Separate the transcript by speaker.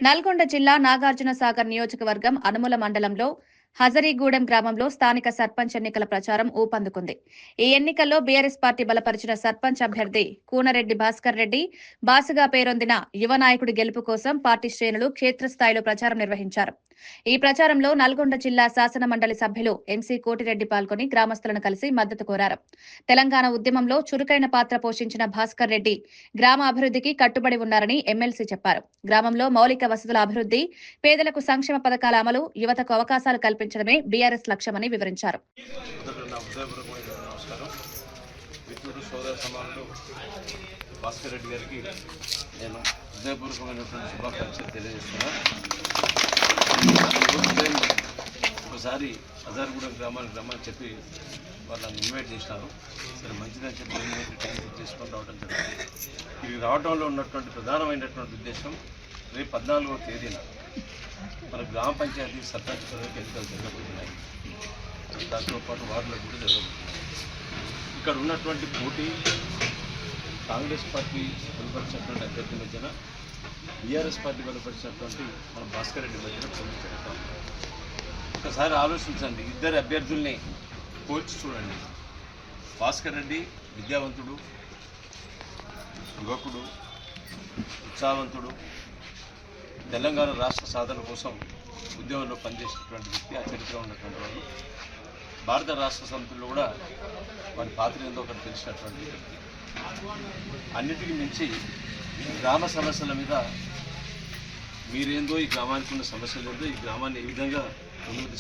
Speaker 1: నల్గొండ జిల్లా నాగార్జునసాగర్ నియోజకవర్గం అనుముల మండలంలో హజరీగూడెం గ్రామంలో స్థానిక సర్పంచ్ ఎన్నికల ప్రచారం ఊపందుకుంది. ఈ ఎన్నికల్లో బీఆర్ఎస్ పార్టీ బలపరిచిన సర్పంచ్ అభ్యర్థి కూనరెడ్డి భాస్కర్ రెడ్డి బాసుగా పేరొందిన యువ నాయకుడి గెలుపు కోసం పార్టీ శ్రేణులు క్షేత్రస్థాయిలో ప్రచారం నిర్వహించారు. ఈ ప్రచారంలో నల్గొండ జిల్లా శాసన మండలి సభ్యులు ఎంసీ కోటిరెడ్డి పాల్గొని గ్రామస్తులను కలిసి మద్దతు కోరారు. తెలంగాణ ఉద్యమంలో చురుకైన పాత్ర పోషించిన భాస్కర్ రెడ్డి గ్రామ అభివృద్ధికి కట్టుబడి ఉన్నారని ఎమ్మెల్సీ చెప్పారు. గ్రామంలో మౌలిక వసతుల అభివృద్ధి, పేదలకు సంక్షేమ పథకాల అమలు, యువతకు అవకాశాలు కల్పించడమే బీఆర్ఎస్ లక్ష్యమని వివరించారు.
Speaker 2: భాస్కర్ రెడ్డి గారికి నేను హృదయపూర్వకమైనటువంటి శుభాకాంక్షలు తెలియజేస్తున్నాను. ఒకసారి హజార్గూడెం గ్రామాన్ని చెప్పి వాళ్ళని ఇన్వైట్ చేసినారు. సరే మంచిదని చెప్పి టైం చేసుకొని రావడం జరిగింది. ఇది రావడంలో ఉన్నటువంటి ప్రధానమైనటువంటి ఉద్దేశం రేపు 14వ తేదీన మన గ్రామ పంచాయతీ సర్పంచ్ పదవికి ఎన్నికలు జరగబోతున్నాయి. దాంతో పాటు వార్డులకు కూడా జరగబోతున్నాయి. ఇక్కడ ఉన్నటువంటి పోటీ కాంగ్రెస్ పార్టీ బలపరిచినటువంటి అభ్యర్థి మధ్యన బీఆర్ఎస్ పార్టీ బలపరిచినటువంటి మన భాస్కర్ రెడ్డి మధ్యన పోటీ జరుగుతాం. ఒకసారి ఆలోచించండి, ఇద్దరు అభ్యర్థుల్ని పోల్చి చూడండి. భాస్కర్ రెడ్డి విద్యావంతుడు, యువకుడు, ఉత్సాహవంతుడు, తెలంగాణ రాష్ట్ర సాధన కోసం ఉద్యమంలో పనిచేసినటువంటి వ్యక్తి, ఆ చరిత్ర ఉన్నటువంటి వాళ్ళు. భారత రాష్ట్ర సమితిలో కూడా వారి పాత్ర ఏందో ఒకటి తెలిసినటువంటి వ్యక్తి. అన్నిటికీ మించి గ్రామ సమస్యల మీద మీరేందో, ఈ గ్రామానికి ఉన్న సమస్యలు ఏందో, ఈ గ్రామాన్ని ఏ విధంగా ముందుకు